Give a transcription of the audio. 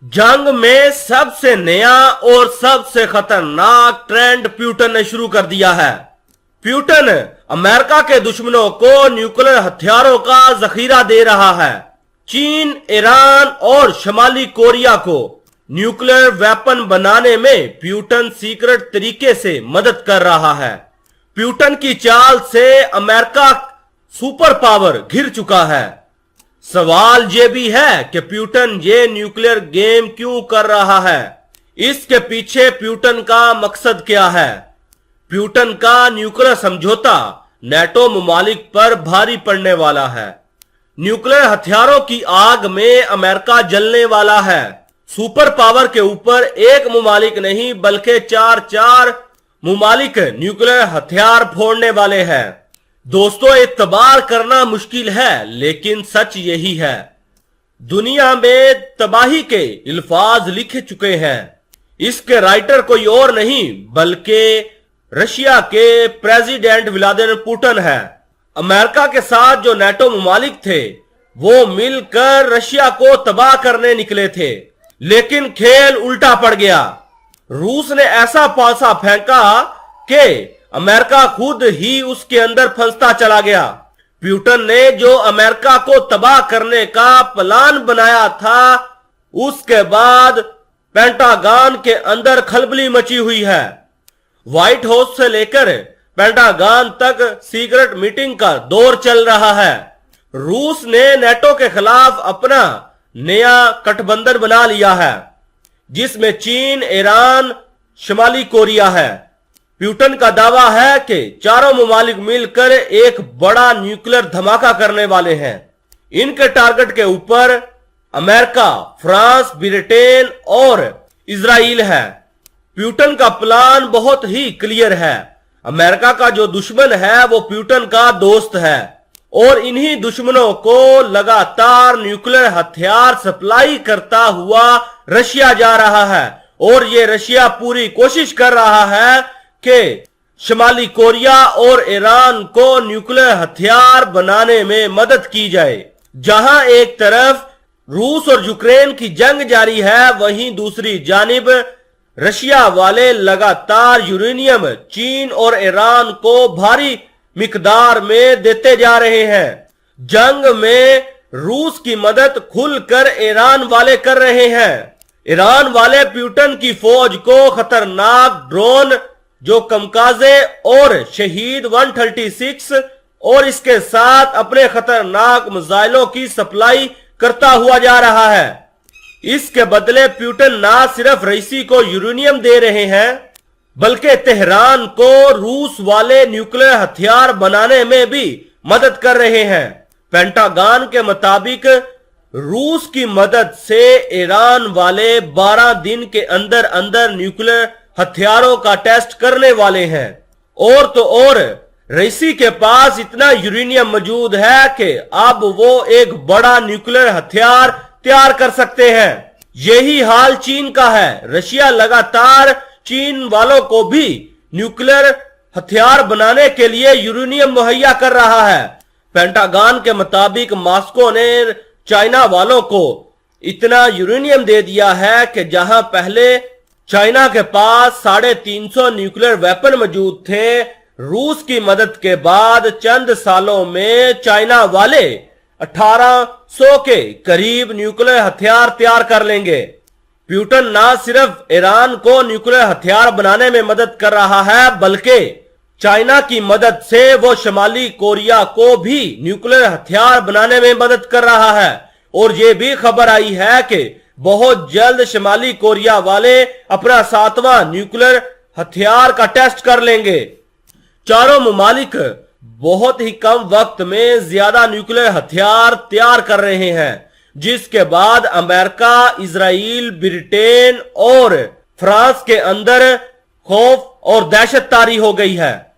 जंग में सबसे नया और सबसे खतरनाक ट्रेंड प्यूटन ने शुरू कर दिया है। प्यूटन अमेरिका के दुश्मनों को न्यूक्लियर हथियारों का जखीरा दे रहा है। चीन, ईरान और शुमाली कोरिया को न्यूक्लियर वेपन बनाने में प्यूटन सीक्रेट तरीके से मदद कर रहा है। प्यूटन की चाल से अमेरिका सुपर पावर घिर चुका है। सवाल ये भी है कि प्यूटन ये न्यूक्लियर गेम क्यों कर रहा है? इसके पीछे प्यूटन का मकसद क्या है? प्यूटन का न्यूक्लियर समझौता नेटो ममालिक पर भारी पड़ने वाला है। न्यूक्लियर हथियारों की आग में अमेरिका जलने वाला है। सुपर पावर के ऊपर एक ममालिक नहीं बल्कि चार ममालिक न्यूक्लियर हथियार फोड़ने वाले हैं। दोस्तों, एतबार करना मुश्किल है लेकिन सच यही है। दुनिया में तबाही के अल्फाज लिखे चुके हैं। इसके राइटर कोई और नहीं बल्कि रशिया के प्रेसिडेंट व्लादिमीर पुतिन है। अमेरिका के साथ जो नेटो ममालिक थे वो मिलकर रशिया को तबाह करने निकले थे, लेकिन खेल उल्टा पड़ गया। रूस ने ऐसा पासा फेंका कि अमेरिका खुद ही उसके अंदर फंसता चला गया। प्यूटन ने जो अमेरिका को तबाह करने का प्लान बनाया था, उसके बाद पेंटागन के अंदर खलबली मची हुई है। व्हाइट हाउस से लेकर पेंटागन तक सीक्रेट मीटिंग का दौर चल रहा है। रूस ने नेटो के खिलाफ अपना नया गठबंधन बना लिया है, जिसमें चीन, ईरान, शुमाली कोरिया है। प्यूटन का दावा है कि चारों ममालिक मिलकर एक बड़ा न्यूक्लियर धमाका करने वाले हैं। इनके टारगेट के ऊपर अमेरिका, फ्रांस, ब्रिटेन और इजराइल है। प्यूटन का प्लान बहुत ही क्लियर है। अमेरिका का जो दुश्मन है वो प्यूटन का दोस्त है और इन्हीं दुश्मनों को लगातार न्यूक्लियर हथियार सप्लाई करता हुआ रशिया जा रहा है। और ये रशिया पूरी कोशिश कर रहा है कि शुमाली कोरिया और ईरान को न्यूक्लियर हथियार बनाने में मदद की जाए। जहां एक तरफ रूस और यूक्रेन की जंग जारी है, वहीं दूसरी जानिब रशिया वाले लगातार यूरेनियम चीन और ईरान को भारी मिकदार में देते जा रहे हैं। जंग में रूस की मदद खुलकर ईरान वाले कर रहे हैं। ईरान वाले प्यूटन की फौज को खतरनाक ड्रोन जो कमकाजे और शहीद 136 और इसके साथ अपने खतरनाक मिसाइलों की सप्लाई करता हुआ जा रहा है। इसके बदले प्यूटन ना सिर्फ रईसी को यूरेनियम दे रहे हैं बल्कि तेहरान को रूस वाले न्यूक्लियर हथियार बनाने में भी मदद कर रहे हैं। पेंटागन के मुताबिक रूस की मदद से ईरान वाले 12 दिन के अंदर अंदर न्यूक्लियर हथियारों का टेस्ट करने वाले हैं। और तो और रईसी के पास इतना यूरेनियम मौजूद है कि अब वो एक बड़ा न्यूक्लियर हथियार तैयार कर सकते हैं। यही हाल चीन का है। रशिया लगातार चीन वालों को भी न्यूक्लियर हथियार बनाने के लिए यूरेनियम मुहैया कर रहा है। पेंटागन के मुताबिक मॉस्को ने चाइना वालों को इतना यूरेनियम दे दिया है कि जहां पहले चाइना के पास 350 न्यूक्लियर वेपन मौजूद थे, रूस की मदद के बाद चंद सालों में चाइना वाले 1800 के करीब न्यूक्लियर हथियार तैयार कर लेंगे। प्यूटन ना सिर्फ ईरान को न्यूक्लियर हथियार बनाने में मदद कर रहा है बल्कि चाइना की मदद से वो शुमाली कोरिया को भी न्यूक्लियर हथियार बनाने में मदद कर रहा है। और ये भी खबर आई है कि बहुत जल्द शुमाली कोरिया वाले अपना 7वां न्यूक्लियर हथियार का टेस्ट कर लेंगे। चारों ममालिक बहुत ही कम वक्त में ज्यादा न्यूक्लियर हथियार तैयार कर रहे हैं, जिसके बाद अमेरिका, इजराइल, ब्रिटेन और फ्रांस के अंदर खौफ और दहशत तारी हो गई है।